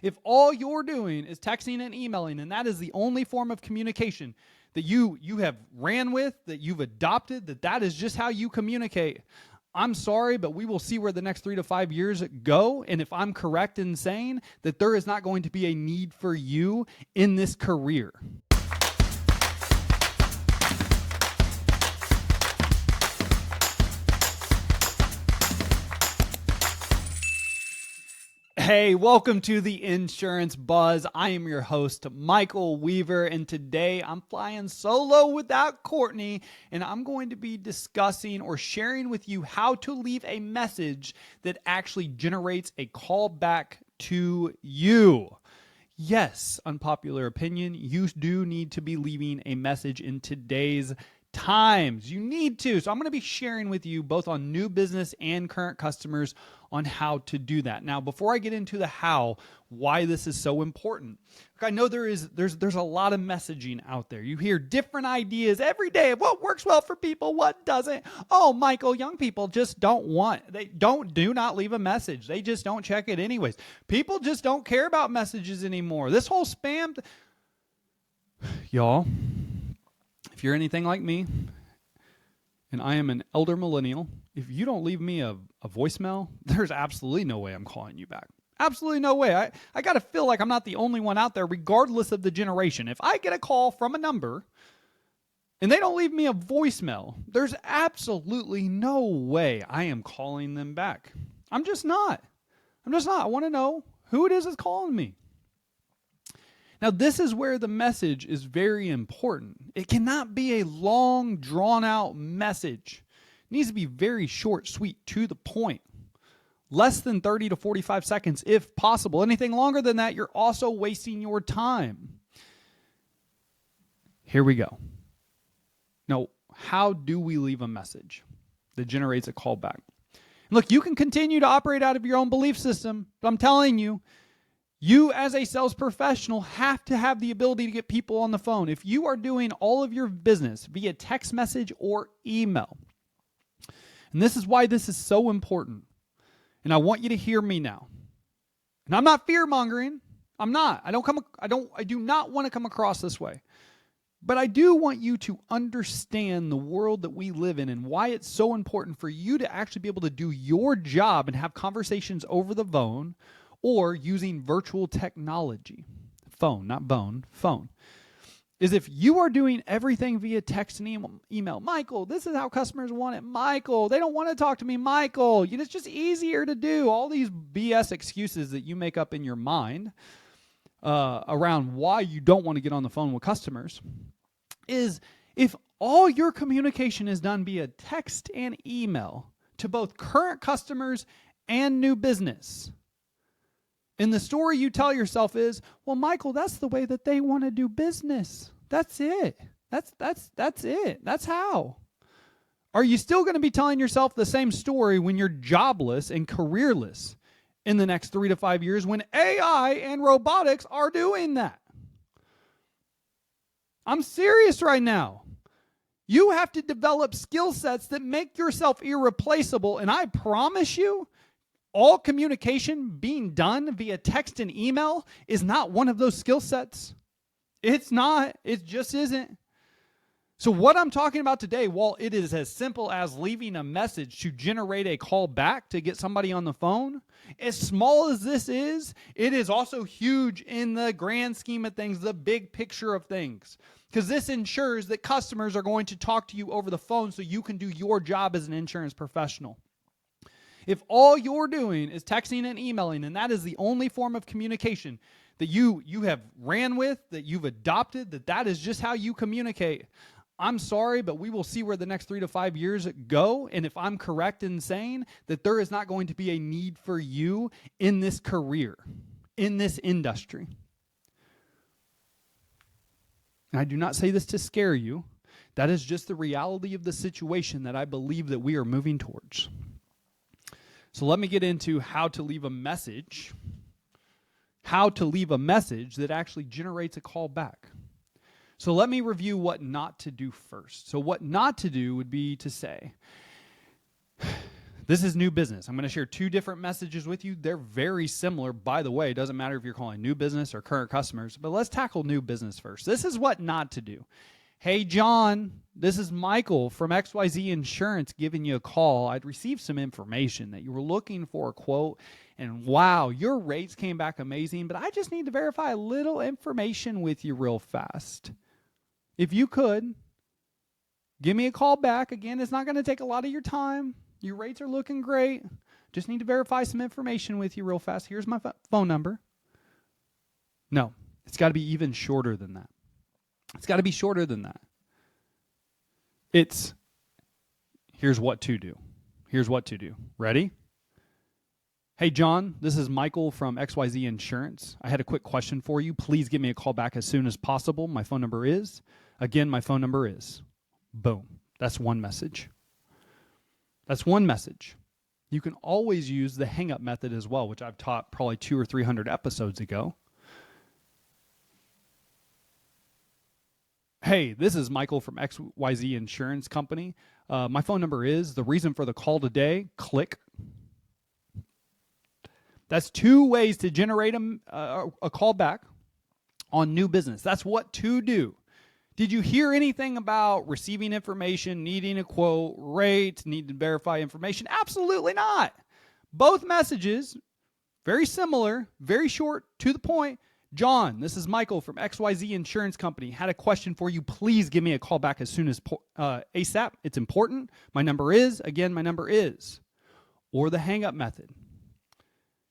If all you're doing is texting and emailing, and that is the only form of communication that you have ran with, that you've adopted, that is just how you communicate, I'm sorry, but we will see where the next 3 to 5 years go. And if I'm correct in saying that there is not going to be a need for you in this career. Hey, welcome to the Insurance Buzz. I am your host, Michael Weaver, and today I'm flying solo without Courtney, and I'm going to be discussing or sharing with you how to leave a message that actually generates a callback to you. Yes, unpopular opinion, you do need to be leaving a message in today's times. You need to. So I'm going to be sharing with you both on new business and current customers on how to do that. Now, before I get into the how, why this is so important. I know there's a lot of messaging out there. You hear different ideas every day of what works well for people, what doesn't. Oh, Michael, young people just do not leave a message. They just don't check it anyways. People just don't care about messages anymore. This whole spam, y'all, if you're anything like me, and I am an elder millennial, if you don't leave me a voicemail, there's absolutely no way I'm calling you back. Absolutely no way. I got to feel like I'm not the only one out there, regardless of the generation. If I get a call from a number and they don't leave me a voicemail, there's absolutely no way I am calling them back. I'm just not. I want to know who it is that's calling me. Now, this is where the message is very important. It cannot be a long, drawn-out message. It needs to be very short, sweet, to the point. Less than 30 to 45 seconds, if possible. Anything longer than that, you're also wasting your time. Here we go. Now, how do we leave a message that generates a callback? Look, you can continue to operate out of your own belief system, but I'm telling you, you as a sales professional have to have the ability to get people on the phone. If you are doing all of your business via text message or email, and this is why this is so important, and I want you to hear me now. And I'm not fear-mongering. I'm not. I do not want to come across this way. But I do want you to understand the world that we live in and why it's so important for you to actually be able to do your job and have conversations over the phone or using virtual technology. Phone, not bone, phone. Is if you are doing everything via text and email, Michael, this is how customers want it. Michael, they don't want to talk to me. Michael, it's just easier to do. All these BS excuses that you make up in your mind around why you don't want to get on the phone with customers is if all your communication is done via text and email to both current customers and new business. And the story you tell yourself is, well, Michael, that's the way that they want to do business. That's it. That's it. That's how. Are you still going to be telling yourself the same story when you're jobless and careerless in the next 3 to 5 years when AI and robotics are doing that? I'm serious right now. You have to develop skill sets that make yourself irreplaceable. And I promise you, all communication being done via text and email is not one of those skill sets. It's not. It just isn't. So what I'm talking about today, while it is as simple as leaving a message to generate a call back to get somebody on the phone, as small as this is, it is also huge in the grand scheme of things, the big picture of things. Because this ensures that customers are going to talk to you over the phone so you can do your job as an insurance professional. If all you're doing is texting and emailing, and that is the only form of communication that you have ran with, that you've adopted, that is just how you communicate, I'm sorry, but we will see where the next 3 to 5 years go. And if I'm correct in saying that there is not going to be a need for you in this career, in this industry. And I do not say this to scare you. That is just the reality of the situation that I believe that we are moving towards. So let me get into how to leave a message that actually generates a call back. So let me review what not to do first. So what not to do would be to say, This is new business. I'm going to share two different messages with you. They're very similar, by the way. It doesn't matter if you're calling new business or current customers, but let's tackle new business first. This is what not to do. Hey, John, this is Michael from XYZ Insurance giving you a call. I'd received some information that you were looking for a quote, and wow, your rates came back amazing, but I just need to verify a little information with you real fast. If you could, give me a call back. Again, it's not going to take a lot of your time. Your rates are looking great. Just need to verify some information with you real fast. Here's my phone number. No, it's got to be even shorter than that. It's got to be shorter than that. It's, here's what to do. Here's what to do. Ready? Hey, John, this is Michael from XYZ Insurance. I had a quick question for you. Please give me a call back as soon as possible. My phone number is, again, my phone number is. Boom. That's one message. That's one message. You can always use the hang up method as well, which I've taught probably 200 or 300 episodes ago. Hey, this is Michael from XYZ Insurance Company. My phone number is, the reason for the call today, click. That's two ways to generate a call back on new business. That's what to do. Did you hear anything about receiving information, needing a quote, rate, need to verify information? Absolutely not. Both messages, very similar, very short, to the point. John, this is Michael from XYZ Insurance Company. Had a question for you. Please give me a call back as soon as ASAP. It's important. My number is, again, my number is. Or the hang up method.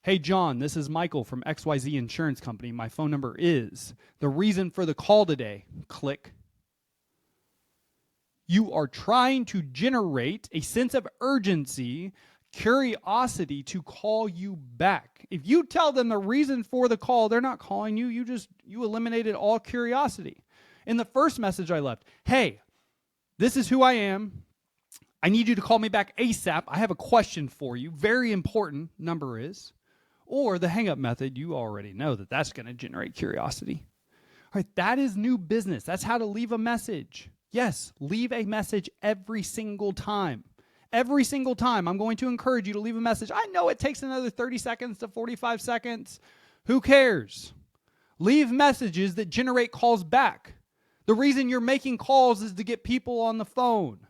Hey, John, this is Michael from XYZ Insurance Company. My phone number is. The reason for the call today, click. You are trying to generate a sense of urgency, curiosity to call you back. If you tell them the reason for the call, they're not calling you. You eliminated all curiosity. In the first message I left, hey, this is who I am. I need you to call me back ASAP. I have a question for you. Very important, number is. Or the hang up method, you already know that that's going to generate curiosity. All right, that is new business. That's how to leave a message. Yes, leave a message every single time. Every single time, I'm going to encourage you to leave a message. I know it takes another 30 seconds to 45 seconds. Who cares? Leave messages that generate calls back. The reason you're making calls is to get people on the phone.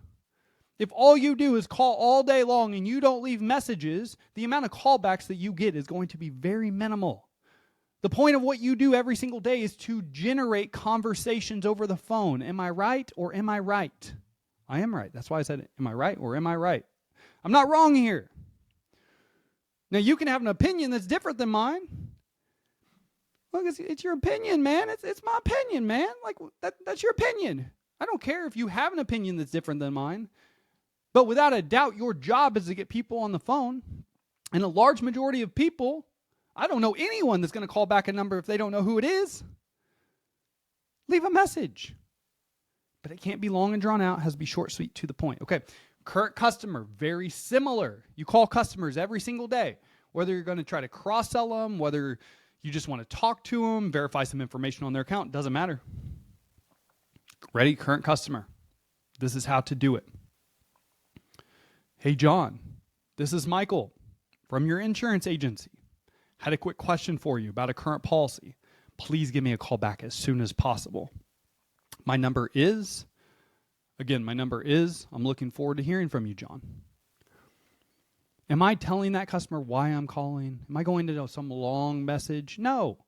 If all you do is call all day long and you don't leave messages, the amount of callbacks that you get is going to be very minimal. The point of what you do every single day is to generate conversations over the phone. Am I right or am I right? I am right. That's why I said, am I right or am I right? I'm not wrong here. Now, you can have an opinion that's different than mine. Look, it's your opinion, man. It's my opinion, man. Like, that's your opinion. I don't care if you have an opinion that's different than mine. But without a doubt, your job is to get people on the phone. And a large majority of people, I don't know anyone that's going to call back a number if they don't know who it is. Leave a message. But it can't be long and drawn out. It has to be short, sweet, to the point. Okay, current customer, very similar. You call customers every single day. Whether you're going to try to cross-sell them, whether you just want to talk to them, verify some information on their account, doesn't matter. Ready, current customer. This is how to do it. Hey, John, this is Michael from your insurance agency. Had a quick question for you about a current policy. Please give me a call back as soon as possible. My number is, again, I'm looking forward to hearing from you, John. Am I telling that customer why I'm calling? Am I going to know some long message? No.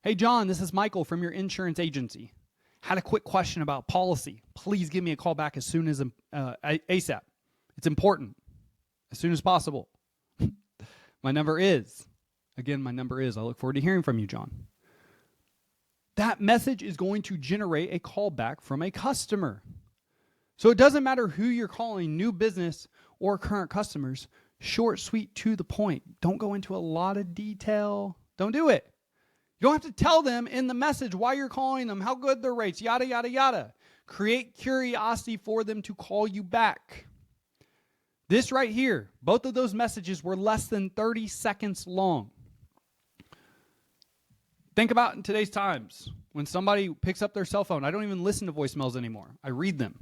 Hey, John, this is Michael from your insurance agency. Had a quick question about policy. Please give me a call back as soon as ASAP. It's important. As soon as possible. My number is. Again, my number is. I look forward to hearing from you, John. That message is going to generate a call back from a customer. So it doesn't matter who you're calling, new business or current customers. Short, sweet, to the point. Don't go into a lot of detail. Don't do it. You don't have to tell them in the message why you're calling them, how good their rates, yada, yada, yada. Create curiosity for them to call you back. This right here, both of those messages were less than 30 seconds long. Think about in today's times, when somebody picks up their cell phone, I don't even listen to voicemails anymore. I read them.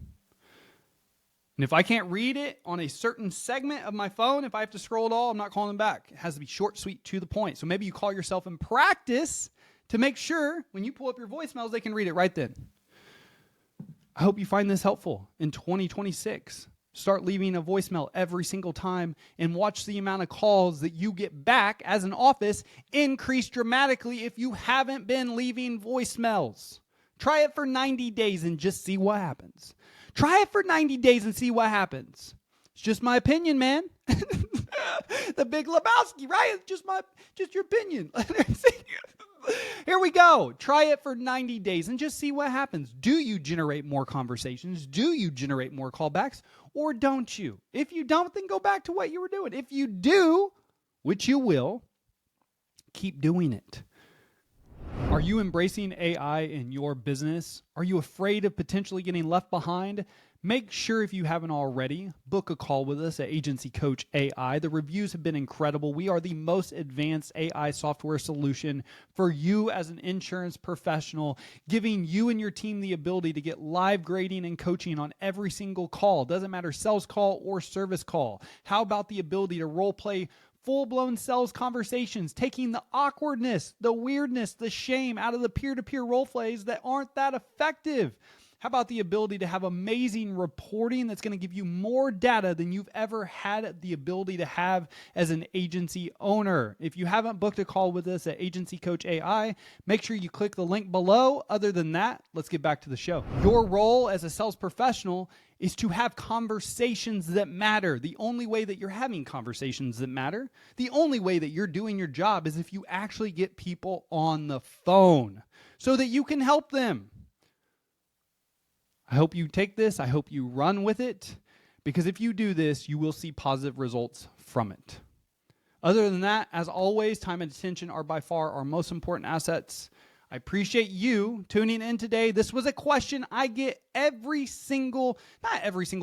And if I can't read it on a certain segment of my phone, if I have to scroll at all, I'm not calling them back. It has to be short, sweet, to the point. So maybe you call yourself and practice to make sure when you pull up your voicemails, they can read it right then. I hope you find this helpful in 2026. Start leaving a voicemail every single time and watch the amount of calls that you get back as an office increase dramatically if you haven't been leaving voicemails. Try it for 90 days and just see what happens. Try it for 90 days and see what happens. It's just my opinion, man. The Big Lebowski, right? It's just your opinion. Here we go. Try it for 90 days and just see what happens. Do you generate more conversations? Do you generate more callbacks? Or don't you? If you don't, then go back to what you were doing. If you do, which you will, keep doing it. Are you embracing AI in your business? Are you afraid of potentially getting left behind? Make sure, if you haven't already, book a call with us at Agency Coach AI. The reviews have been incredible. We are the most advanced AI software solution for you as an insurance professional, giving you and your team the ability to get live grading and coaching on every single call. Doesn't matter sales call or service call. How about the ability to role play full-blown sales conversations, taking the awkwardness, the weirdness, the shame out of the peer-to-peer role plays that aren't that effective? How about the ability to have amazing reporting that's going to give you more data than you've ever had the ability to have as an agency owner? If you haven't booked a call with us at Agency Coach AI, make sure you click the link below. Other than that, let's get back to the show. Your role as a sales professional is to have conversations that matter. The only way that you're having conversations that matter, the only way that you're doing your job is if you actually get people on the phone so that you can help them. I hope you take this. I hope you run with it, because if you do this, you will see positive results from it. Other than that, as always, time and attention are by far our most important assets. I appreciate you tuning in today. This was a question I get not every single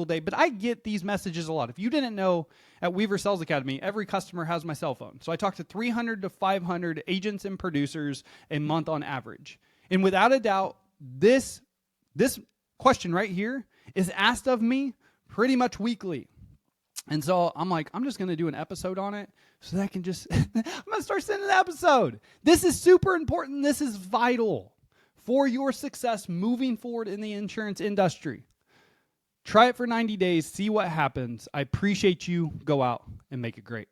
day, but I get these messages a lot. If you didn't know, at Weaver Sales Academy, every customer has my cell phone. So I talk to 300 to 500 agents and producers a month on average. And without a doubt, this question right here is asked of me pretty much weekly. And so I'm like, I'm just going to do an episode on it so that I can just, I'm going to start sending an episode. This is super important. This is vital for your success moving forward in the insurance industry. Try it for 90 days. See what happens. I appreciate you. Go out and make it great.